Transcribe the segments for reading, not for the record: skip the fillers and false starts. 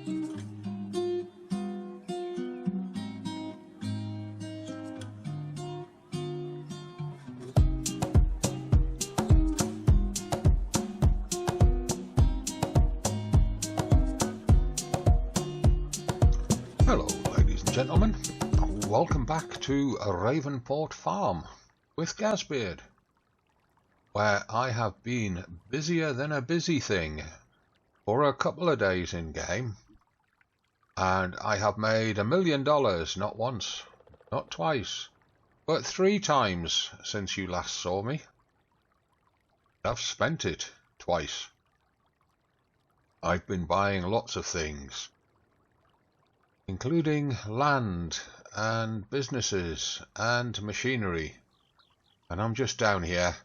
Hello ladies and gentlemen, welcome back to Ravenport Farm with Gazbeard, where I have been busier than a busy thing for a couple of days in game, and I have made $1 million not once, not twice, but 3 times since you last saw me. I've spent it twice. I've been buying lots of things, including land and businesses and machinery, and I'm just down here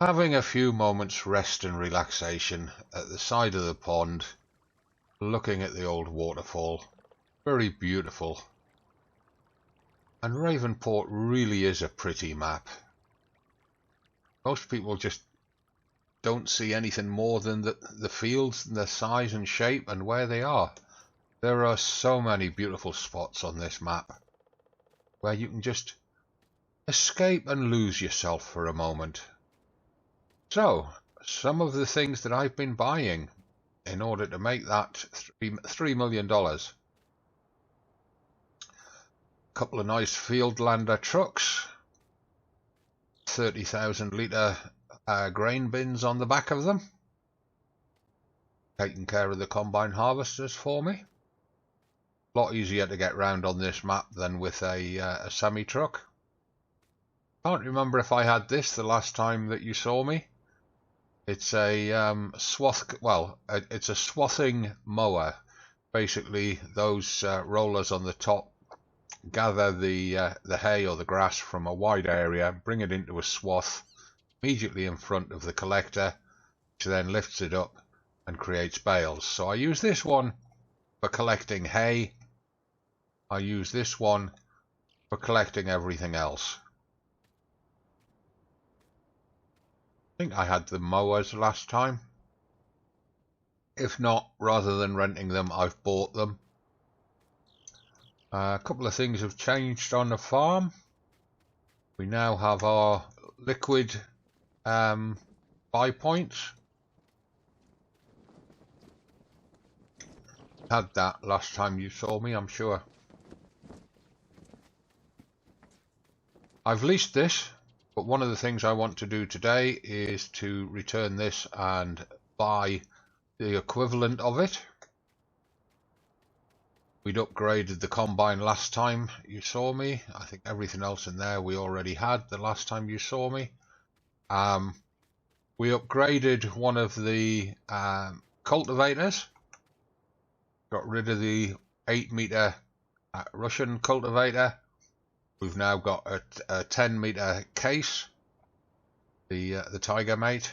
having a few moments rest and relaxation at the side of the pond, looking at the old waterfall. Very beautiful, and Ravenport really is a pretty map. Most people just don't see anything more than the fields and their size and shape and where they are. There are so many beautiful spots on this map where you can just escape and lose yourself for a moment. So, some of the things that I've been buying in order to make that $3 million. A couple of nice Fieldlander trucks, 30,000 litre grain bins on the back of them, taking care of the combine harvesters for me. A lot easier to get round on this map than with a semi-truck. Can't remember if I had this the last time that you saw me. It's a it's a swathing mower. Basically, those rollers on the top gather the hay or the grass from a wide area, bring it into a swath immediately in front of the collector, which then lifts it up and creates bales. So I use this one for collecting hay. I use this one for collecting everything else. I think I had the mowers last time. If not, rather than renting them, I've bought them. A couple of things have changed on the farm. We now have our liquid buy points. Had that last time you saw me, I'm sure. I've leased this, but one of the things I want to do today is to return this and buy the equivalent of it. We'd upgraded the combine last time you saw me. I think everything else in there we already had the last time you saw me. We upgraded one of the cultivators. Got rid of the 8-meter Russian cultivator. We've now got a 10-meter case, the Tiger Mate.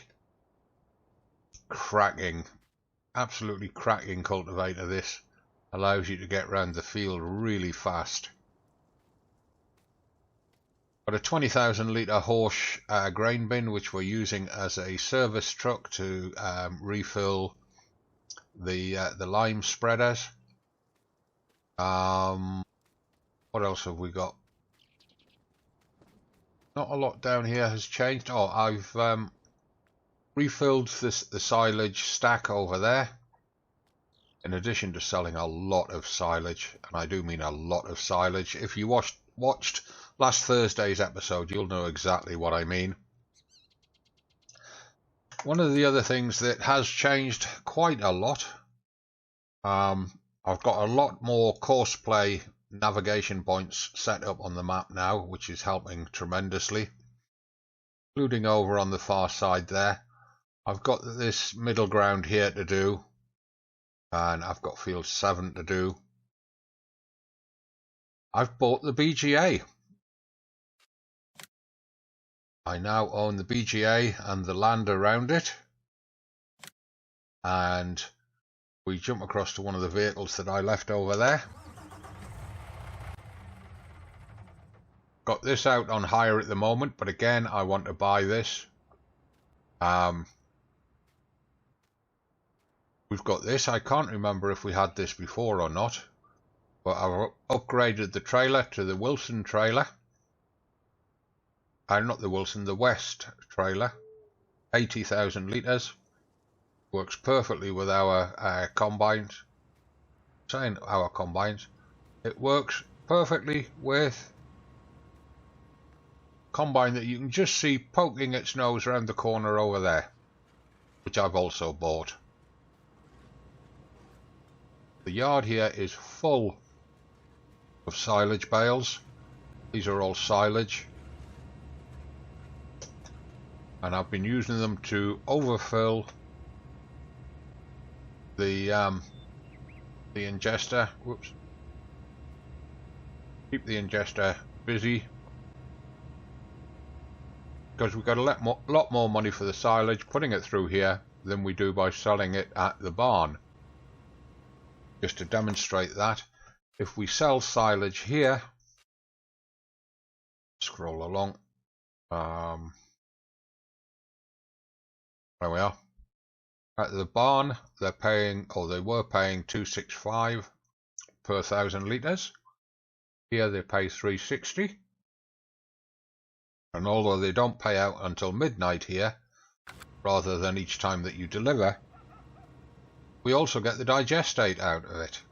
Cracking, absolutely cracking cultivator. This allows you to get around the field really fast. Got a 20,000 litre horse grain bin, which we're using as a service truck to refill the lime spreaders. What else have we got? Not a lot down here has changed. Oh, I've refilled the silage stack over there. In addition to selling a lot of silage, and I do mean a lot of silage. If you watched last Thursday's episode, you'll know exactly what I mean. One of the other things that has changed quite a lot, I've got a lot more courseplay navigation points set up on the map now, which is helping tremendously, including over on the far side there. I've got this middle ground here to do, and I've got field 7 to do. I've bought the BGA. I now own the BGA and the land around it, and we jump across to one of the vehicles that I left over there. Got this out on hire at the moment, but again, I want to buy this. we've got this. I can't remember if we had this before or not, but I've upgraded the trailer to the Wilson trailer. Not the Wilson, the West trailer. 80,000 litres. Works perfectly with our combines. Saying our combines. It works perfectly with combine that you can just see poking its nose around the corner over there, which I've also bought. The yard here is full of silage bales. These are all silage, and I've been using them to overfill the ingester. Whoops. Keep the ingester busy, because we've got a lot more money for the silage putting it through here than we do by selling it at the barn. Just to demonstrate that, if we sell silage here, scroll along, there we are. At the barn, they're paying, or they were paying, $2.65 per 1,000 litres. Here they pay $3.60. And although they don't pay out until midnight here, rather than each time that you deliver, we also get the digestate out of it.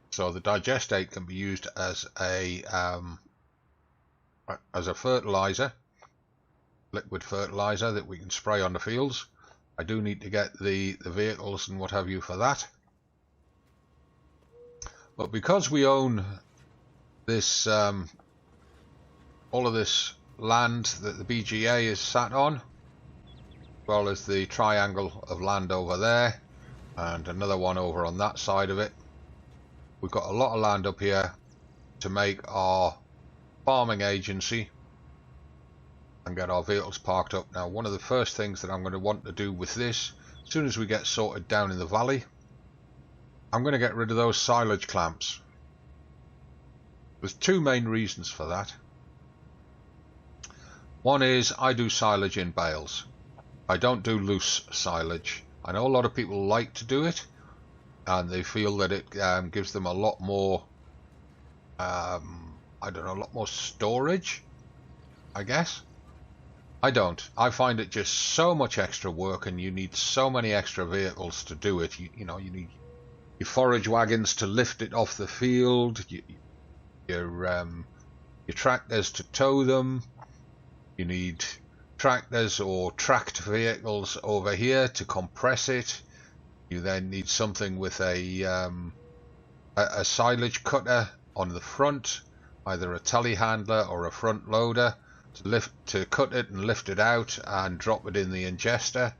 So the digestate can be used as a fertilizer, liquid fertilizer that we can spray on the fields. I do need to get the vehicles and what have you for that. But because we own this, all of this land that the BGA is sat on, as well as the triangle of land over there, and another one over on that side of it, we've got a lot of land up here to make our farming agency and get our vehicles parked up. Now, one of the first things that I'm going to want to do with this, as soon as we get sorted down in the valley, I'm going to get rid of those silage clamps. There's two main reasons for that. One is I do silage in bales. I don't do loose silage. I know a lot of people like to do it, and they feel that it gives them a lot more, I don't know, a lot more storage, I guess. I don't. I find it just so much extra work, and you need so many extra vehicles to do it. You know, you need your forage wagons to lift it off the field, your tractors to tow them. You need tractors or tracked vehicles over here to compress it. You then need something with a silage cutter on the front, either a telehandler or a front loader, to cut it and lift it out and drop it in the ingester.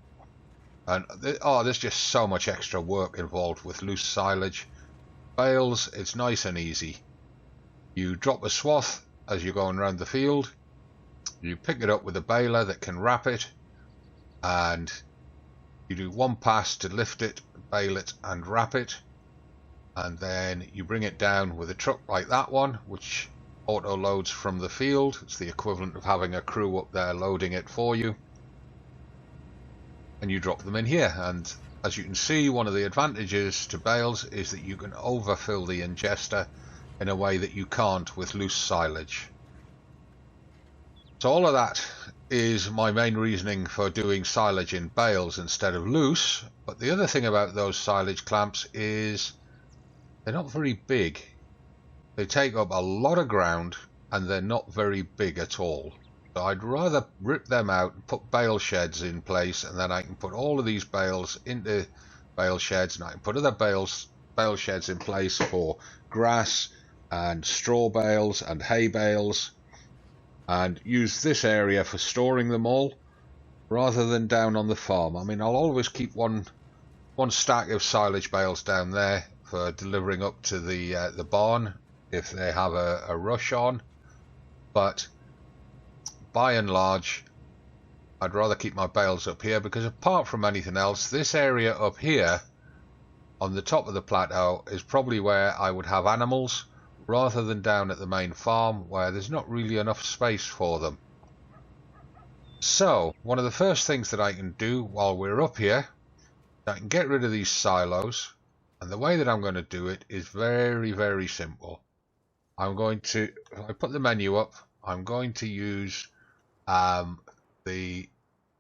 And there's just so much extra work involved with loose silage. Bales, it's nice and easy. You drop a swath as you're going around the field. You pick it up with a baler that can wrap it, and you do one pass to lift it, bale it and wrap it, and then you bring it down with a truck like that one, which auto loads from the field. It's the equivalent of having a crew up there loading it for you, and you drop them in here. And as you can see, one of the advantages to bales is that you can overfill the ingester in a way that you can't with loose silage. So all of that is my main reasoning for doing silage in bales instead of loose. But the other thing about those silage clamps is they're not very big. They take up a lot of ground, and they're not very big at all. So I'd rather rip them out and put bale sheds in place, and then I can put all of these bales into bale sheds, and I can put other bale sheds in place for grass and straw bales and hay bales, and use this area for storing them all rather than down on the farm. I mean, I'll always keep one stack of silage bales down there for delivering up to the barn if they have a rush on, but by and large I'd rather keep my bales up here, because apart from anything else, this area up here on the top of the plateau is probably where I would have animals, rather than down at the main farm where there's not really enough space for them. So one of the first things that I can do while we're up here, I can get rid of these silos, and the way that I'm going to do it is very, very simple. I'm going to, if I put the menu up, I'm going to use the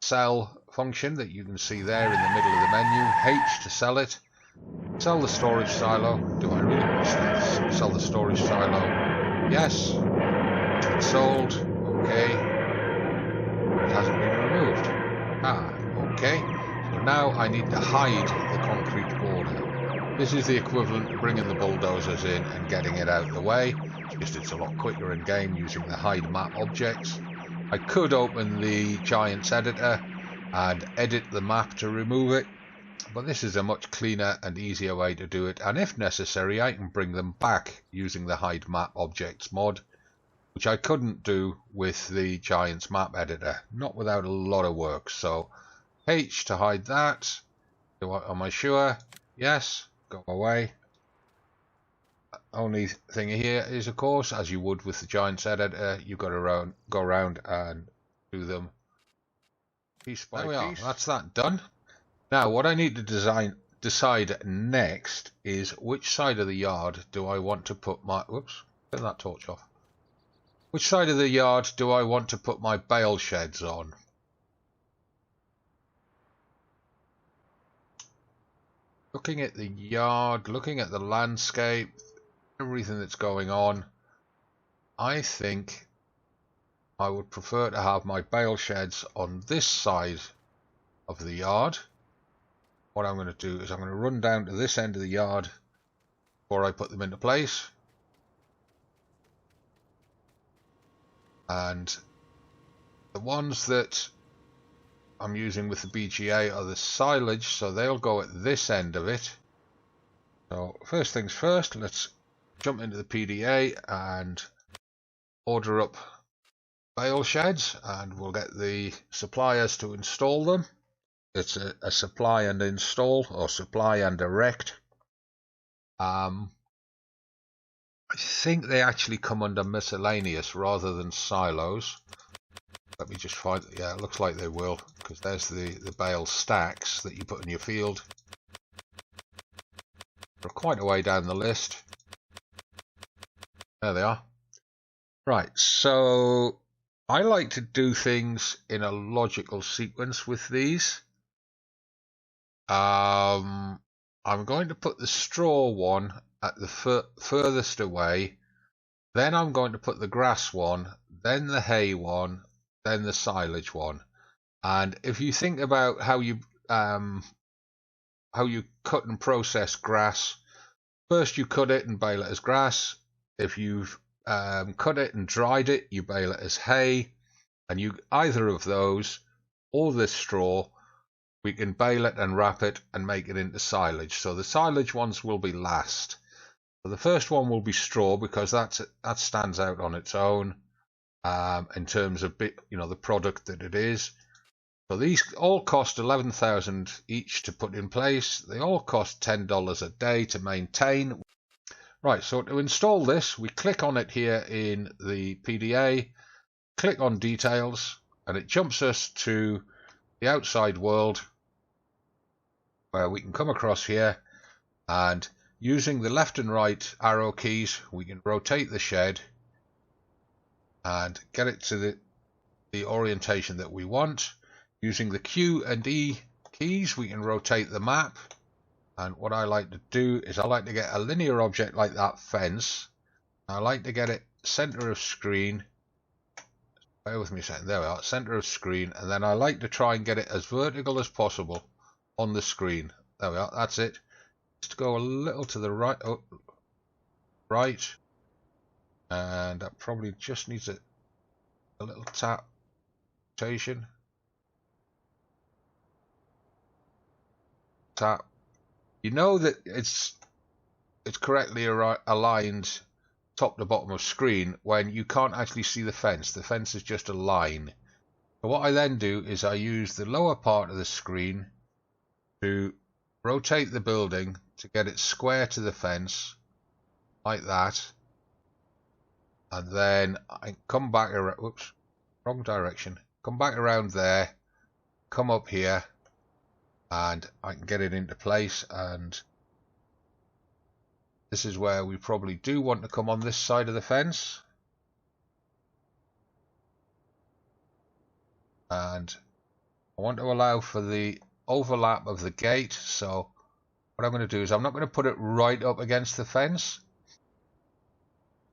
sell function that you can see there in the middle of the menu. H to sell it. Sell the storage silo. Do I really want to sell the storage silo? Yes. It's sold. Okay. It hasn't been removed. Okay. So now I need to hide the concrete border. This is the equivalent of bringing the bulldozers in and getting it out of the way. It's a lot quicker in game using the hide map objects. I could open the Giants editor and edit the map to remove it, but this is a much cleaner and easier way to do it, and if necessary I can bring them back using the hide map objects mod, which I couldn't do with the Giants map editor, not without a lot of work. So H to hide that. Am I sure? Yes. Go away. Only thing here is, of course, as you would with the Giants editor, you've got to go around and do them piece by piece. There we are. That's that done. Now what I need to decide next is which side of the yard do I want to put my... Whoops, turn that torch off. Which side of the yard do I want to put my bale sheds on? Looking at the yard, looking at the landscape, everything that's going on, I think I would prefer to have my bale sheds on this side of the yard. What I'm going to do is I'm going to run down to this end of the yard before I put them into place. And the ones that I'm using with the BGA are the silage, so they'll go at this end of it. So first things first, let's jump into the PDA and order up bale sheds, and we'll get the suppliers to install them. It's a supply and install, or supply and erect. I think they actually come under miscellaneous rather than silos. Let me just find, yeah, it looks like they will, because there's the bale stacks that you put in your field. They're quite a way down the list. There they are. Right, so I like to do things in a logical sequence with these. I'm going to put the straw one at the furthest away, then I'm going to put the grass one, then the hay one, then the silage one. And if you think about how you cut and process grass, first you cut it and bale it as grass. If you've cut it and dried it, you bale it as hay, and you either of those or this straw, we can bale it and wrap it and make it into silage. So the silage ones will be last. So the first one will be straw, because that stands out on its own in terms of the product that it is. So these all cost 11,000 each to put in place. They all cost $10 a day to maintain. Right, so to install this, we click on it here in the PDA, click on details, and it jumps us to the outside world, where we can come across here, and using the left and right arrow keys we can rotate the shed and get it to the orientation that we want. Using the Q and E keys we can rotate the map, and what I like to do is I like to get a linear object like that fence. I like to get it center of screen. Bear with me a second. There we are, center of screen, and then I like to try and get it as vertical as possible on the screen. There we are, that's it. Just go a little to the right, right, and that probably just needs a little tap rotation. Tap. You know that it's correctly aligned top to bottom of screen when you can't actually see the fence. The fence is just a line. So what I then do is I use the lower part of the screen to rotate the building to get it square to the fence, like that, and then I come back around, whoops, wrong direction, come back around there, come up here, and I can get it into place. And this is where we probably do want to come on this side of the fence, and I want to allow for the overlap of the gate. So what I'm going to do is I'm not going to put it right up against the fence.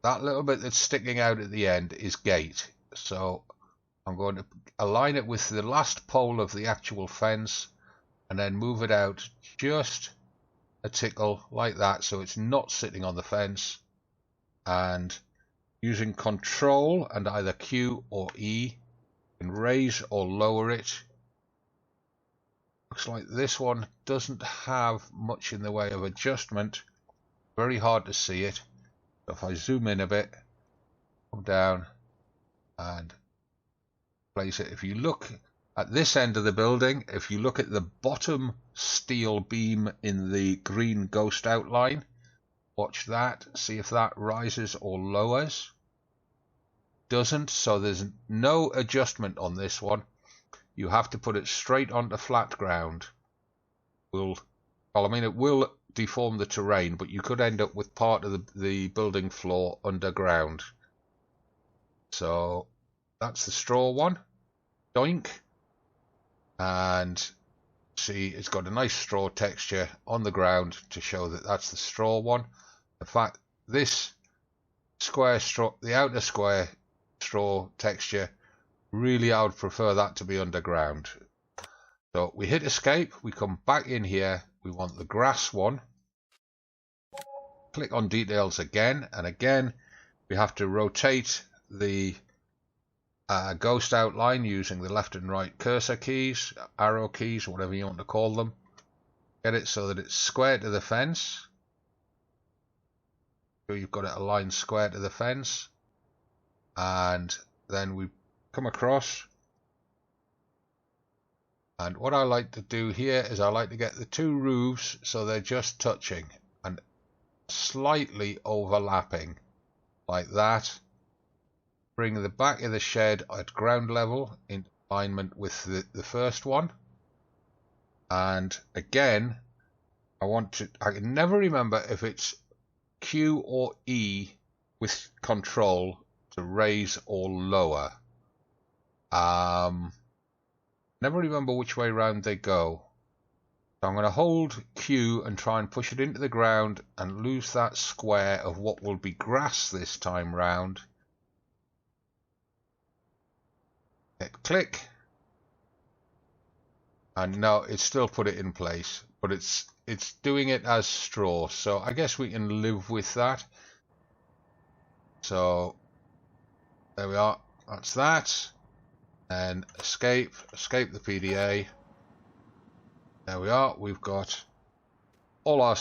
That little bit that's sticking out at the end is gate, so I'm going to align it with the last pole of the actual fence and then move it out just a tickle like that, so it's not sitting on the fence. And using Control and either Q or E, you can raise or lower it. Looks like this one doesn't have much in the way of adjustment. Very hard to see it. So if I zoom in a bit, come down and place it. If you look at this end of the building, if you look at the bottom steel beam in the green ghost outline, watch that, see if that rises or lowers. Doesn't, so there's no adjustment on this one. You have to put it straight onto flat ground. Well, I mean, it will deform the terrain, but you could end up with part of the building floor underground. So that's the straw one. Doink. And see, it's got a nice straw texture on the ground to show that that's the straw one. In fact, this square straw, the outer square straw texture, really I would prefer that to be underground. So we hit escape, we come back in here, we want the grass one. Click on details again, and again we have to rotate the ghost outline using the left and right cursor keys, arrow keys, whatever you want to call them. Get it so that it's square to the fence. So you've got it aligned square to the fence, and then we come across. And what I like to do here is I like to get the two roofs so they're just touching and slightly overlapping like that. Bring the back of the shed at ground level in alignment with the first one. And again, I can never remember if it's Q or E with Control to raise or lower. Never remember which way round they go. So I'm going to hold Q and try and push it into the ground and lose that square of what will be grass this time round. Hit click. And no, it's still put it in place, but it's doing it as straw, so I guess we can live with that. So there we are, that's that. And escape the PDA. There we are, we've got all our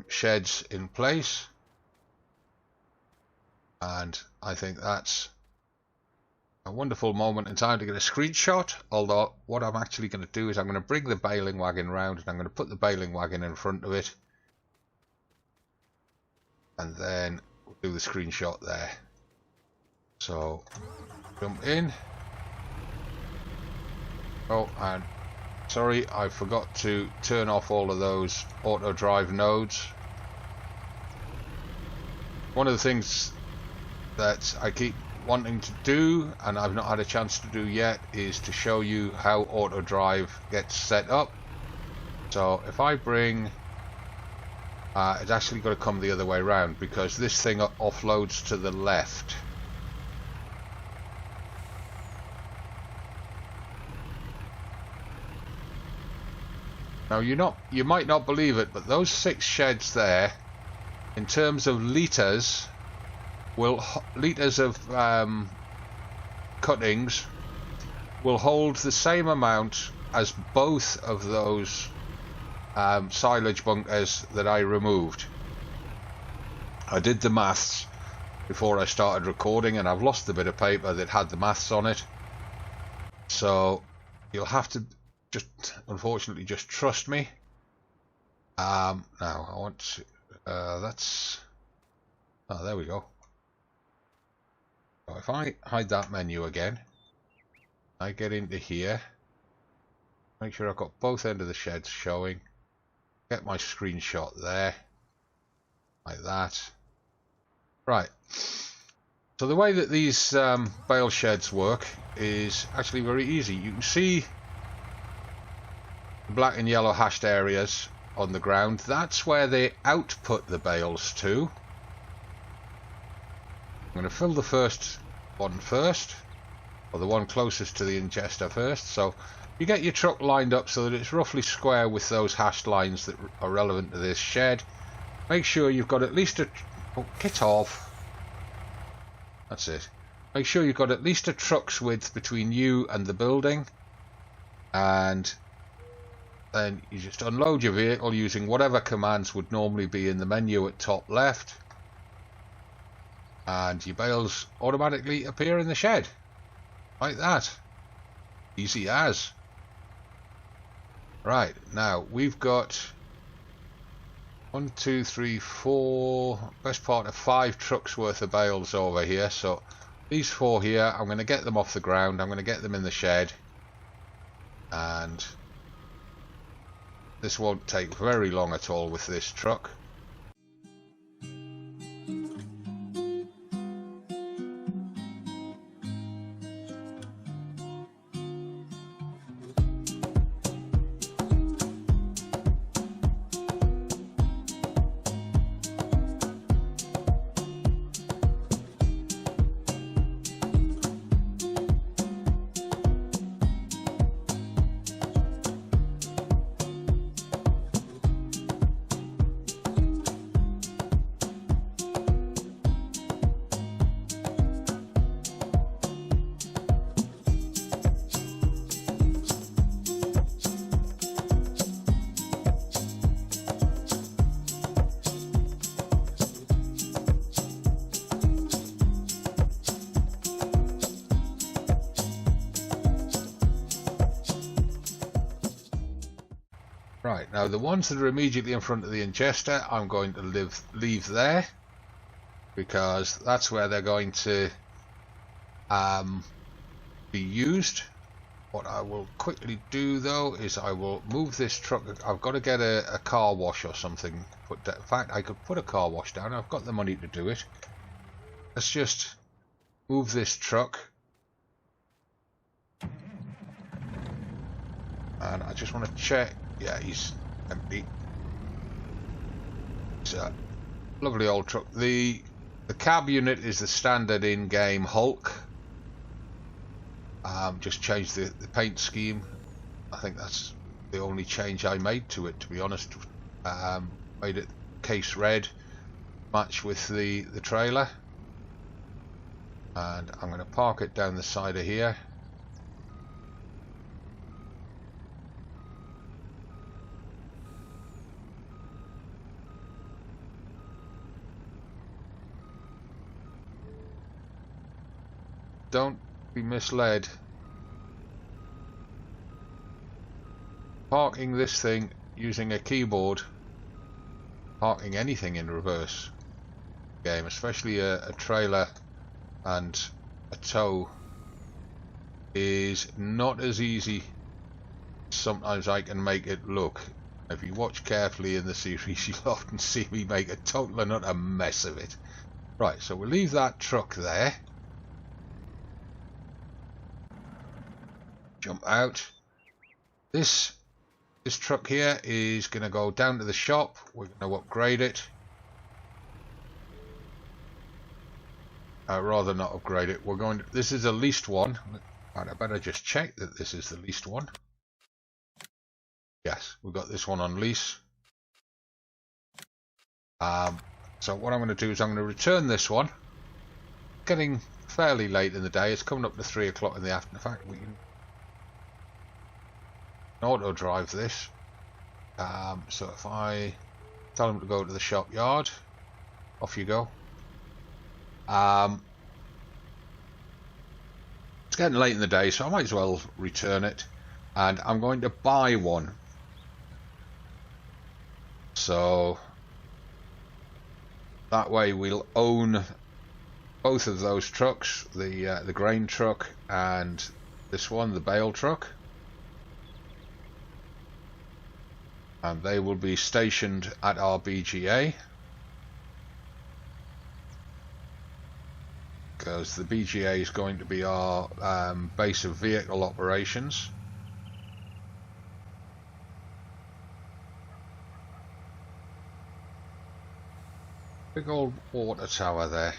sheds in place, and I think that's a wonderful moment in time to get a screenshot. Although what I'm actually going to do is I'm going to bring the baling wagon round and I'm going to put the baling wagon in front of it, and then we'll do the screenshot there. So jump in. Oh, and sorry, I forgot to turn off all of those auto drive nodes. One of the things that I keep wanting to do and I've not had a chance to do yet is to show you how auto drive gets set up. So if I bring it's actually got to come the other way around because this thing offloads to the left. Now you might not believe it, but those 6 sheds there, in terms of litres of cuttings, will hold the same amount as both of those silage bunkers that I removed. I did the maths before I started recording, and I've lost the bit of paper that had the maths on it. So you'll have to unfortunately just trust me. Now I want to, there we go. So if I hide that menu again, I get into here, Make sure I've got both ends of the sheds showing. Get my screenshot there. Like that. Right. So the way that these bale sheds work is actually very easy. You can see the black and yellow hashed areas on the ground. That's where they output the bales to. I'm going to fill the first one first, or the one closest to the ingester first. So you get your truck lined up so that it's roughly square with those hashed lines that are relevant to this shed. Make sure you've got at least a... Oh, get off. That's it. Make sure you've got at least a truck's width between you and the building. And then you just unload your vehicle using whatever commands would normally be in the menu at top left. And your bales automatically appear in the shed. Like that. Easy as. Right, now we've got 1, 2, 3, 4, best part of 5 trucks worth of bales over here. So these 4 here, I'm going to get them off the ground. I'm going to get them in the shed. And this won't take very long at all with this truck. Right, now the ones that are immediately in front of the ingester, I'm going to leave there, because that's where they're going to be used. What I will quickly do though is I will move this truck. I've got to get a car wash or something. In fact, I could put a car wash down. I've got the money to do it. Let's just move this truck. And I just want to check. Yeah, he's empty. It's a lovely old truck. The cab unit is the standard in-game Hulk. Just changed the paint scheme. I think that's the only change I made to it, to be honest. Made it case red, match with the trailer. And I'm going to park it down the side of here. Don't be misled. Parking this thing using a keyboard, parking anything in reverse game, especially a trailer and a tow, is not as easy as sometimes I can make it look. If you watch carefully in the series, you'll often see me make a total and utter mess of it. Right, so we'll leave that truck there. Jump out. This truck here is going to go down to the shop. We're going to upgrade it. Rather not upgrade it. We're going to, this is the leased one. I better just check that this is the leased one. Yes, we've got this one on lease. So what I'm going to do is I'm going to return this one. Getting fairly late in the day. It's coming up to 3 o'clock in the afternoon. In fact, we can auto drive this. So if I tell them to go to the shop yard, off you go. It's getting late in the day, so I might as well return it, and I'm going to buy one. So that way we'll own both of those trucks, the grain truck and this one, the bale truck. and they will be stationed at our BGA, because the BGA is going to be our base of vehicle operations. Big old water tower there.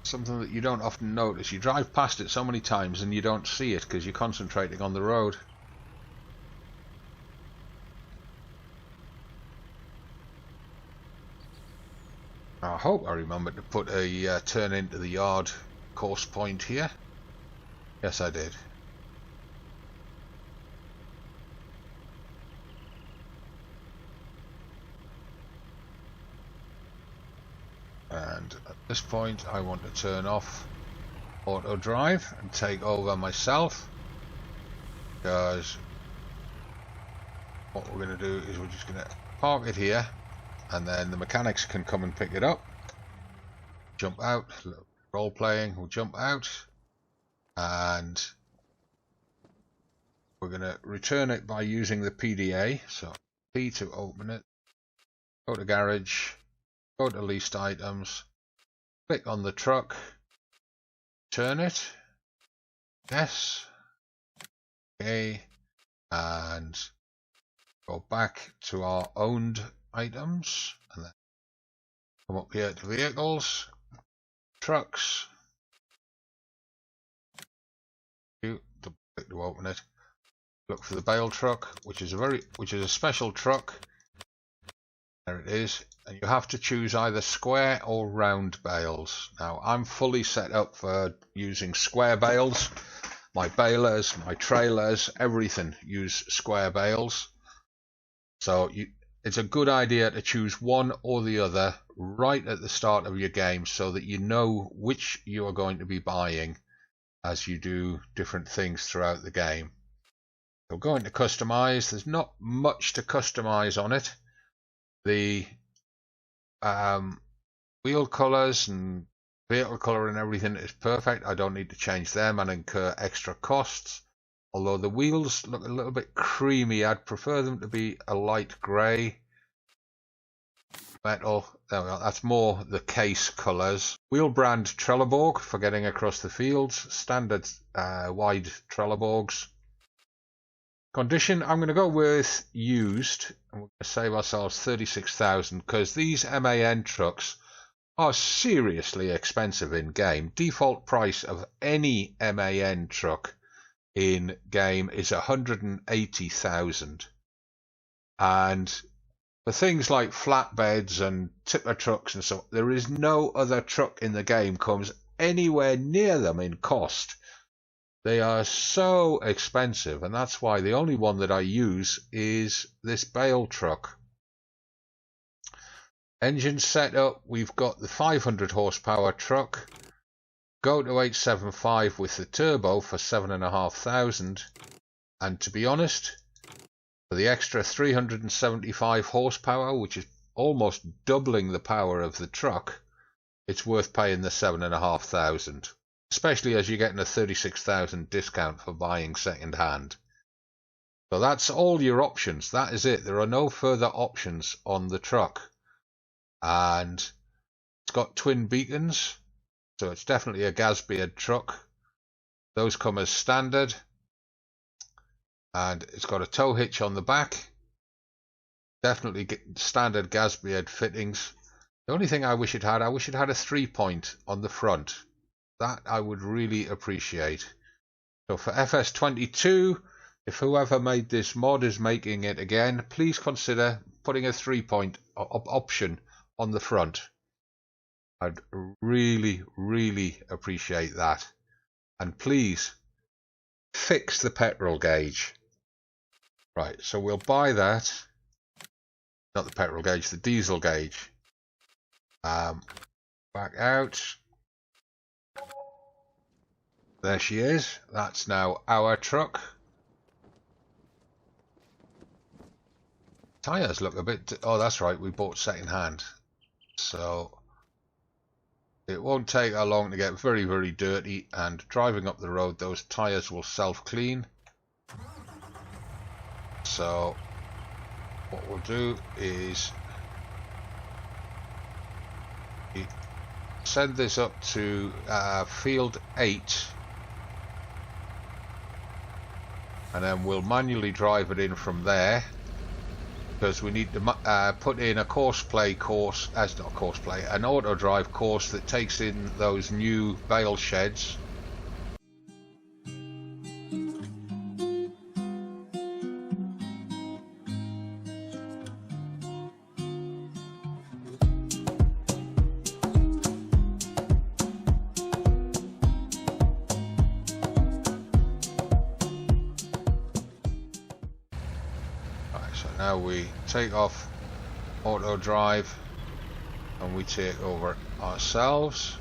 Something that you don't often notice. You drive past it so many times and you don't see it because you're concentrating on the road. I hope I remember to put a turn into the yard course point here. Yes, I did. And at this point I want to turn off auto drive and take over myself, because what we're going to do is we're just going to park it here, and then the mechanics can come and pick it up. Jump out, role playing, we'll jump out, and we're going to return it by using the PDA. So P to open it, go to garage, go to leased items, click on the truck, turn it, yes, okay, and go back to our owned items, and then come up here to vehicles, trucks, double click to open it, look for the bale truck, which is a special truck. There it is, and you have to choose either square or round bales. Now I'm fully set up for using square bales. My balers, my trailers, everything use square bales. So it's a good idea to choose one or the other right at the start of your game, so that you know which you are going to be buying as you do different things throughout the game. So going to customize, there's not much to customize on it. The wheel colors and vehicle color and everything is perfect. I don't need to change them and incur extra costs. Although the wheels look a little bit creamy, I'd prefer them to be a light grey. Metal, there we go, that's more the case colors. Wheel brand Trelleborg for getting across the fields, standard wide Trelleborgs. Condition, I'm going to go with used, and we're going to save ourselves 36,000, because these MAN trucks are seriously expensive in game. Default price of any MAN truck in game is 180,000, and for things like flatbeds and tipper trucks and so, there is no other truck in the game comes anywhere near them in cost. They are so expensive, and that's why the only one that I use is this bale truck. Engine setup, we've got the 500 horsepower truck. Go to 875 with the turbo for 7,500, and to be honest, for the extra 375 horsepower, which is almost doubling the power of the truck, it's worth paying the 7,500. Especially as you're getting a 36,000 discount for buying second hand. So that's all your options. That is it. There are no further options on the truck. And it's got twin beacons, so it's definitely a gas-beard truck. Those come as standard. And it's got a tow hitch on the back. Definitely standard gas-beard fittings. The only thing I wish it had a 3-point on the front. That I would really appreciate. So for FS22, if whoever made this mod is making it again, please consider putting a 3-point option on the front. I'd really, really appreciate that. And please fix the petrol gauge. Right, so we'll buy that. Not the petrol gauge, the diesel gauge. Back out. There she is. That's now our truck. Tyres look a bit... Oh, that's right. We bought second hand. So it won't take how long to get very, very dirty, and driving up the road those tyres will self-clean. So what we'll do is send this up to field 8, and then we'll manually drive it in from there, because we need to put in a an auto drive course that takes in those new bale sheds. Now we take off auto drive and we take over ourselves.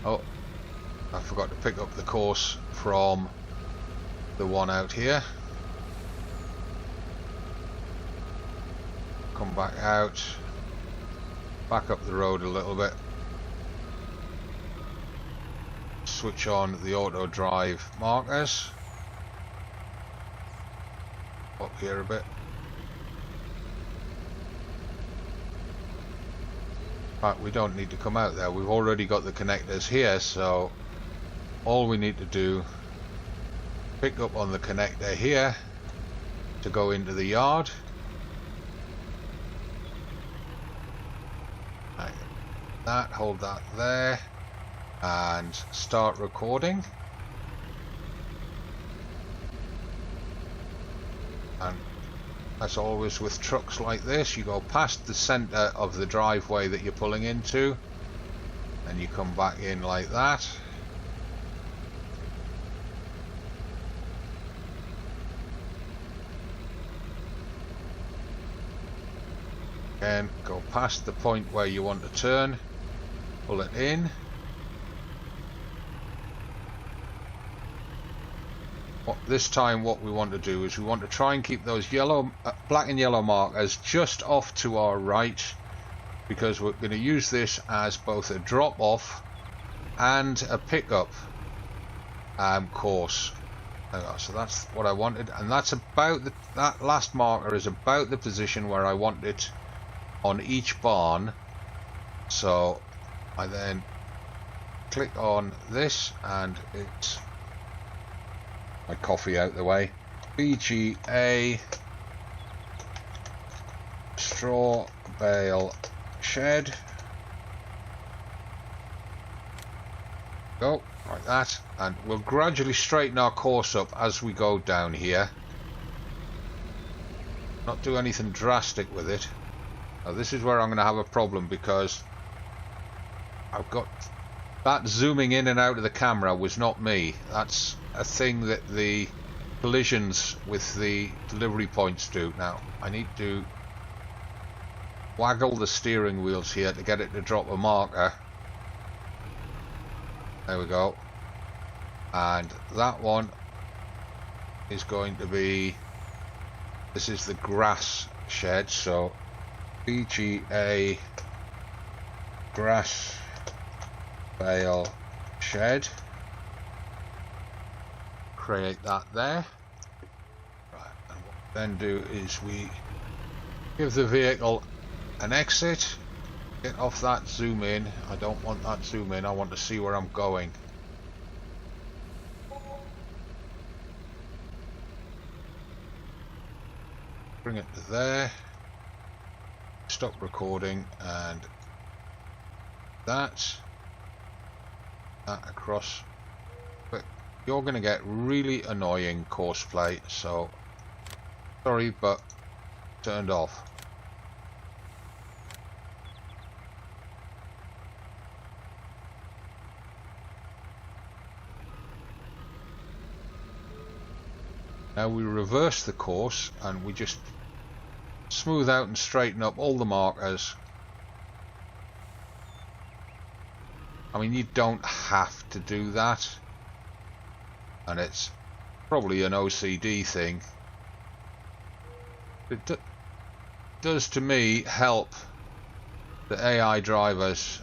Oh, I forgot to pick up the course from the one out here. Come back out. Back up the road a little bit. Switch on the auto drive markers. Up here a bit. Right, we don't need to come out there. We've already got the connectors here, so all we need to do, pick up on the connector here to go into the yard. That, hold that there, and start recording. And as always with trucks like this, you go past the center of the driveway that you're pulling into, and you come back in like that. Again, go past the point where you want to turn. Pull it in. This time what we want to do is we want to try and keep those yellow, black and yellow markers just off to our right, because we're going to use this as both a drop off and a pickup course. So that's what I wanted, and that's about that last marker is about the position where I want it on each barn. So I then click on this, and it's my coffee out the way. BGA straw bale shed. Go like that, and we'll gradually straighten our course up as we go down here. Not do anything drastic with it. Now this is where I'm going to have a problem, because I've got that zooming in and out of the camera was not me. That's a thing that the collisions with the delivery points do. Now I need to waggle the steering wheels here to get it to drop a marker. There we go. And that one is going to be, this is the grass shed, so BGA grass bale shed. Create that there. Right, and what we then do is we give the vehicle an exit, get off that zoom in. I don't want that zoom in, I want to see where I'm going. Bring it to there, stop recording, and that across. But you're going to get really annoying course play, so sorry, but turned off. Now we reverse the course and we just smooth out and straighten up all the markers. I mean, you don't have to do that, and it's probably an OCD thing. It does to me help the AI drivers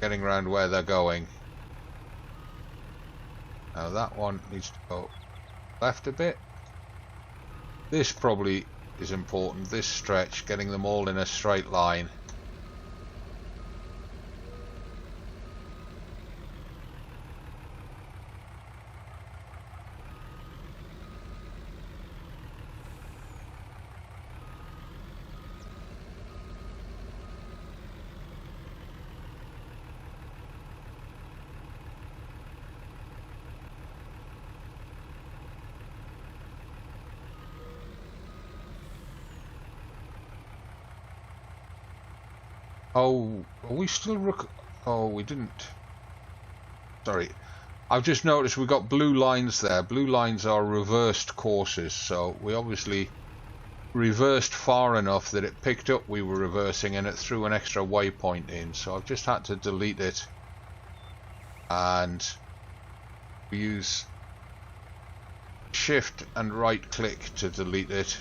getting around where they're going. Now that one needs to go left a bit. This probably is important, this stretch, getting them all in a straight line. Oh, are we still oh, we didn't. Sorry. I've just noticed we got blue lines there. Blue lines are reversed courses, so we obviously reversed far enough that it picked up we were reversing and it threw an extra waypoint in. So I've just had to delete it and use shift and right click to delete it.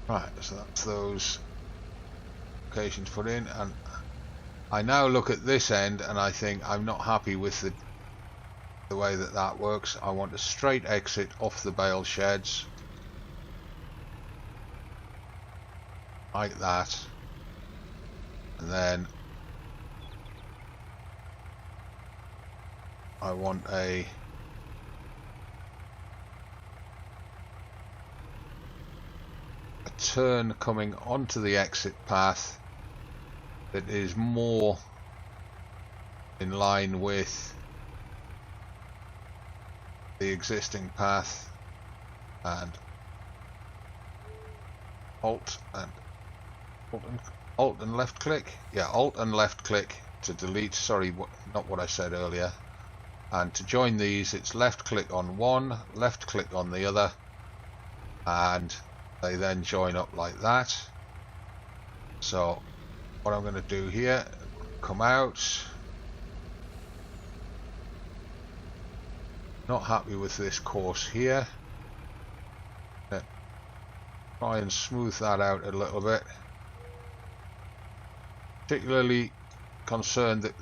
Right, so that's those locations put in, and I now look at this end and I think I'm not happy with the way that works. I want a straight exit off the bale sheds like that, and then I want a turn coming onto the exit path that is more in line with the existing path, and Alt and left click, yeah, Alt and left click to delete, sorry, not what I said earlier. And to join these, it's left click on one, left click on the other, and they then join up like that. So what I'm going to do here, come out, not happy with this course here, try and smooth that out a little bit, particularly concerned that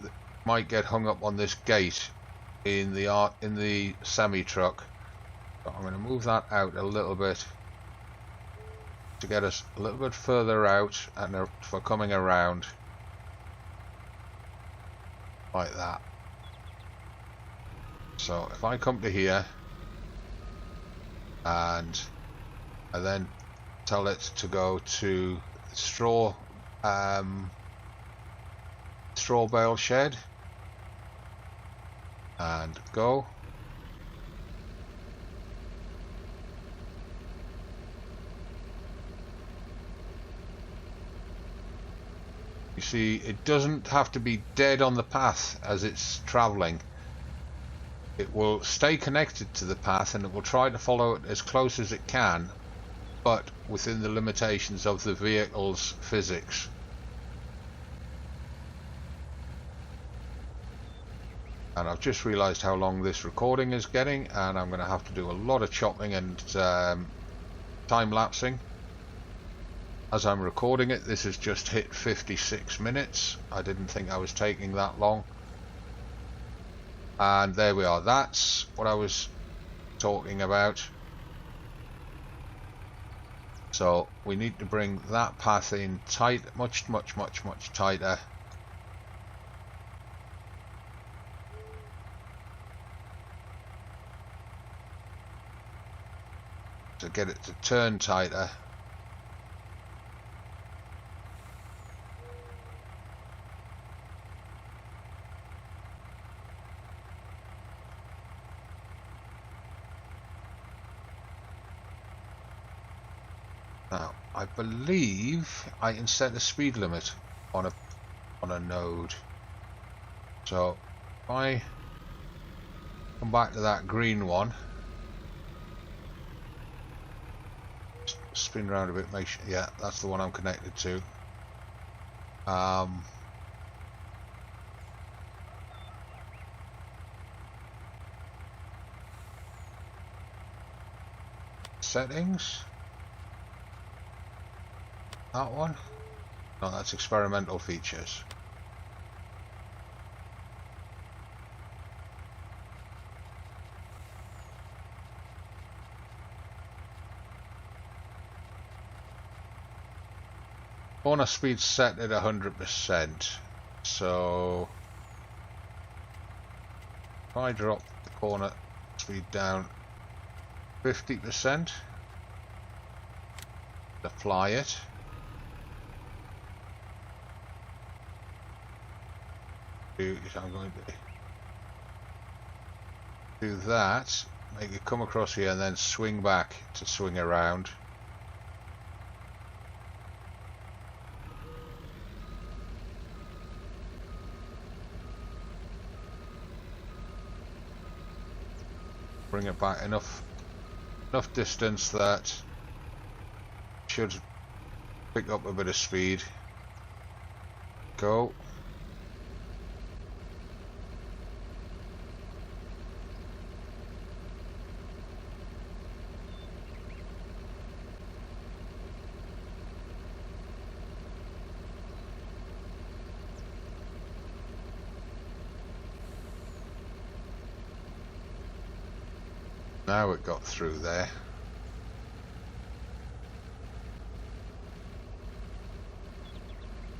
might get hung up on this gate in the semi truck. So I'm going to move that out a little bit to get us a little bit further out and for coming around like that. So if I come to here and I then tell it to go to straw bale shed and go. You see, it doesn't have to be dead on the path as it's traveling. It will stay connected to the path and it will try to follow it as close as it can, but within the limitations of the vehicle's physics. And I've just realized how long this recording is getting, and I'm going to have to do a lot of chopping and time lapsing as I'm recording it. This has just hit 56 minutes. I didn't think I was taking that long. And there we are. That's what I was talking about. So we need to bring that path in tight, much tighter. To get it to turn tighter. Now, I believe I can set a speed limit on a node. So if I come back to that green one, spin around a bit, make sure, yeah, that's the one I'm connected to. Settings. That one? No, that's experimental features. Corner speed set at 100%. So if I drop the corner speed down 50%, apply it. I'm going to do that, make it come across here and then swing back to swing around. Bring it back enough distance that should pick up a bit of speed. Go. Now it got through there.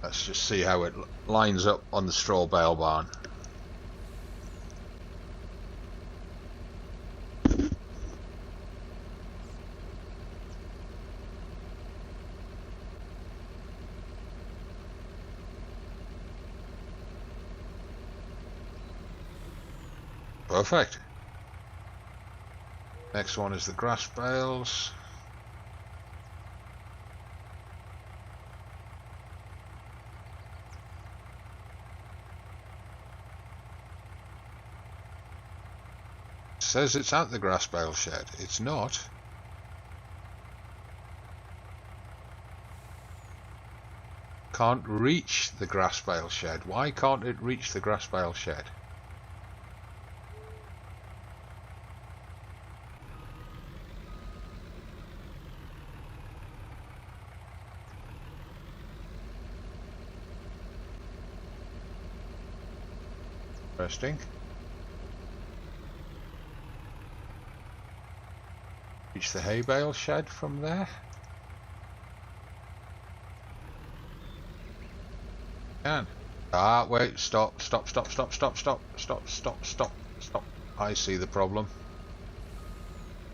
Let's just see how it lines up on the straw bale barn. Perfect. Next one is the grass bales. Says it's at the grass bale shed. It's not. Can't reach the grass bale shed. Why can't it reach the grass bale shed? Interesting. Reach the hay bale shed from there. Can. Ah, wait, stop. I see the problem.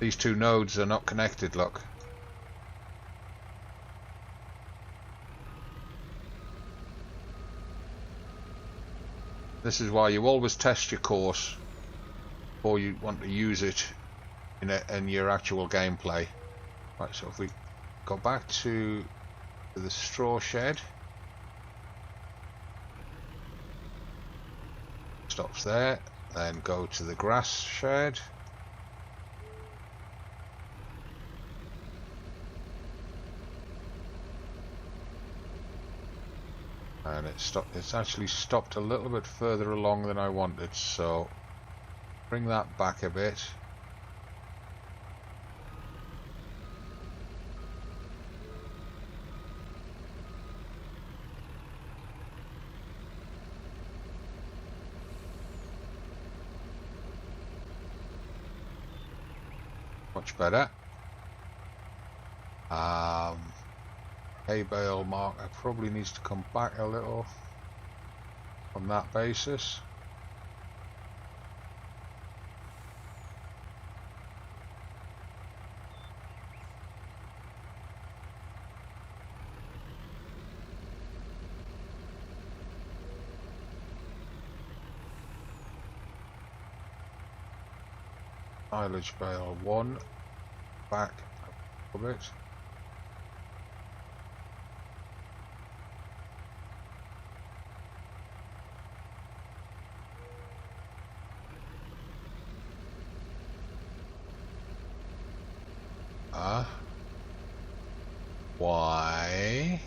These two nodes are not connected, look. This is why you always test your course before you want to use it in your actual gameplay. Right, so if we go back to the straw shed, stops there, then go to the grass shed. And it's actually stopped a little bit further along than I wanted, so bring that back a bit. Much better. Hay bale marker probably needs to come back a little on that basis. Silage bale 1 back a bit. Why?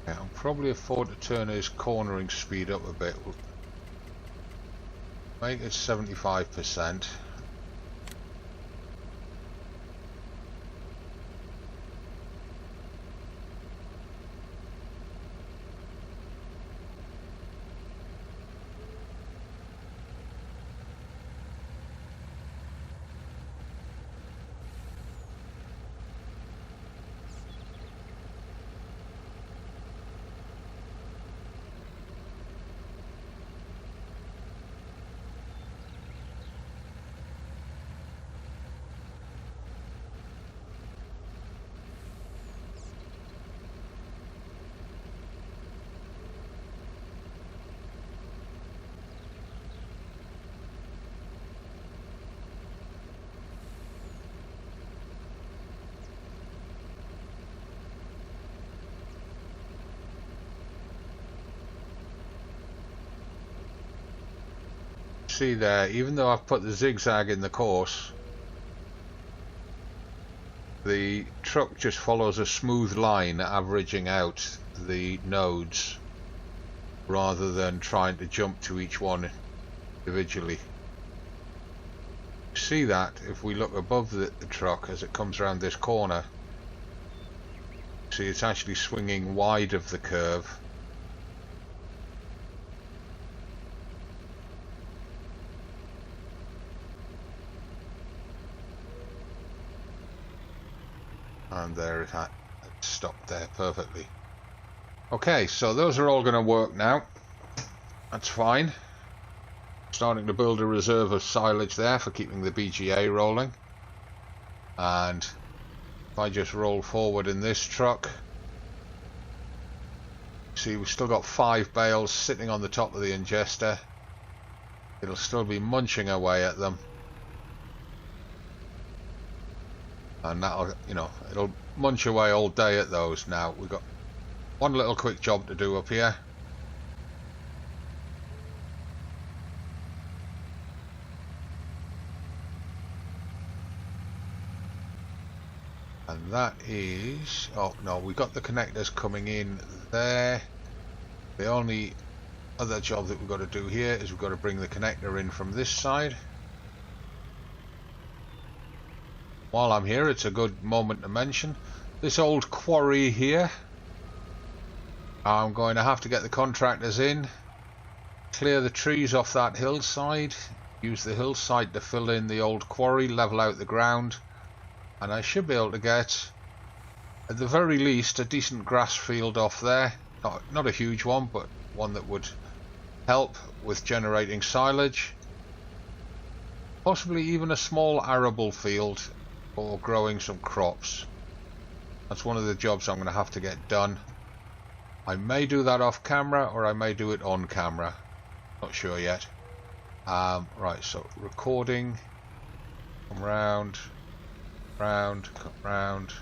Yeah, I'll probably afford to turn his cornering speed up a bit. We'll make it 75%. See there, even though I've put the zigzag in the course, the truck just follows a smooth line averaging out the nodes rather than trying to jump to each one individually. See that if we look above the truck as it comes around this corner, see it's actually swinging wide of the curve. And there it stopped there perfectly. Okay, so those are all going to work now. That's fine. Starting to build a reserve of silage there for keeping the BGA rolling. And if I just roll forward in this truck, see we've still got 5 bales sitting on the top of the ingester. It'll still be munching away at them. And that'll, you know, it'll munch away all day at those. Now we've got one little quick job to do up here. And that is, oh no, we've got the connectors coming in there. The only other job that we've got to do here is we've got to bring the connector in from this side. While I'm here, it's a good moment to mention this old quarry here. I'm going to have to get the contractors in, clear the trees off that hillside, use the hillside to fill in the old quarry, level out the ground, and I should be able to get, at the very least, a decent grass field off there. Not a huge one, but one that would help with generating silage. Possibly even a small arable field for growing some crops. That's one of the jobs I'm going to have to get done. I may do that off camera or I may do it on camera. Not sure yet. Right, so recording. Come round. Round. Come round.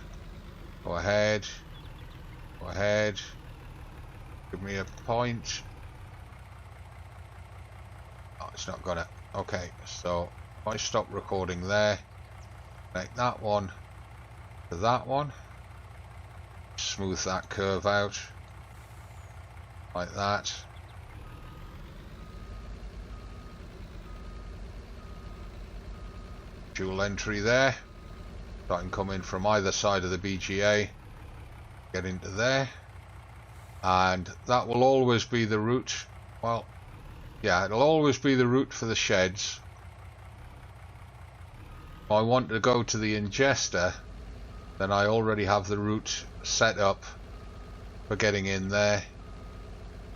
Go ahead. Go ahead. Give me a point. Oh, it's not gonna. Okay, so if I stop recording there, connect that one to that one, smooth that curve out like that. Dual entry there, so I can come in from either side of the BGA, get into there, and that will always be the route. Well, yeah, it'll always be the route for the sheds. If I want to go to the ingester, then I already have the route set up for getting in there.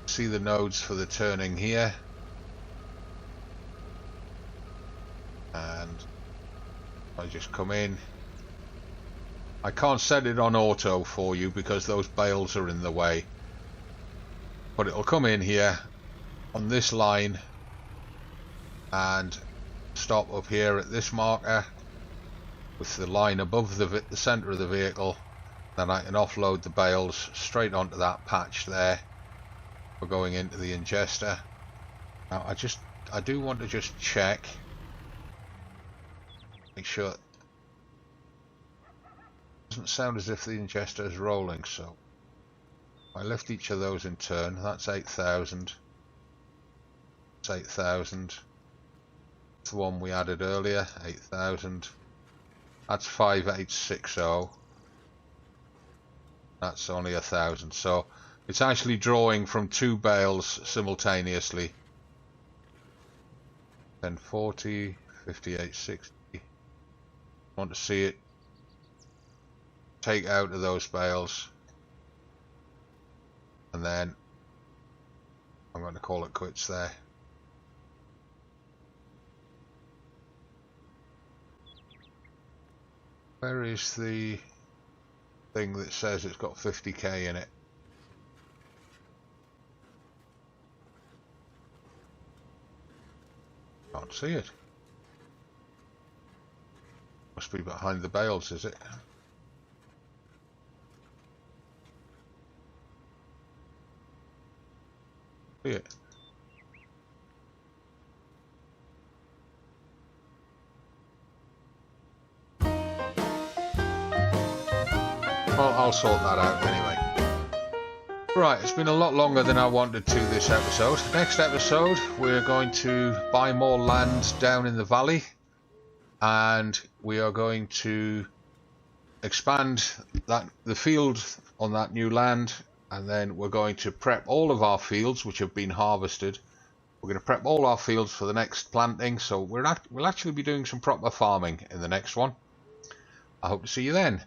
See the nodes for the turning here. And I just come in. I can't set it on auto for you because those bales are in the way. But it'll come in here on this line and stop up here at this marker with the line above the center of the vehicle. Then I can offload the bales straight onto that patch there for going into the ingester. Now I do want to just check, make sure it doesn't sound as if the ingester is rolling. So I lift each of those in turn. That's 8,000. That's 8,000. That's the one we added earlier, 8,000. That's 5860. That's only 1,000. So it's actually drawing from 2 bales simultaneously. 1040, 5860. Want to see it take out of those bales, and then I'm going to call it quits there. Where is the thing that says it's got 50k in it? Can't see it. Must be behind the bales, is it? See it. Well, I'll sort that out anyway. Right, it's been a lot longer than I wanted to this episode. Next episode, we're going to buy more land down in the valley, and we are going to expand the field on that new land, and then we're going to prep all of our fields which have been harvested. We're going to prep all our fields for the next planting, so we'll actually be doing some proper farming in the next one. I hope to see you then.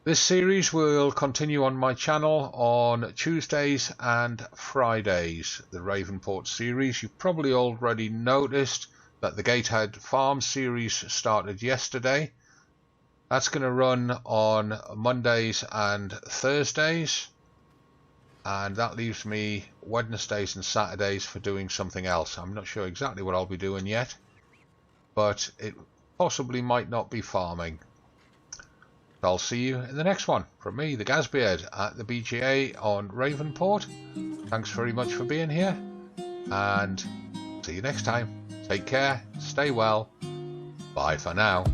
This series will continue on my channel on Tuesdays and Fridays, the Ravenport series. You've probably already noticed that the Gatehead Farm series started yesterday. That's going to run on Mondays and Thursdays, and that leaves me Wednesdays and Saturdays for doing something else. I'm not sure exactly what I'll be doing yet, but it possibly might not be farming. I'll see you in the next one. From me, the Gazbeard at the BGA on Ravenport. Thanks very much for being here, and see you next time. Take care, stay well, bye for now.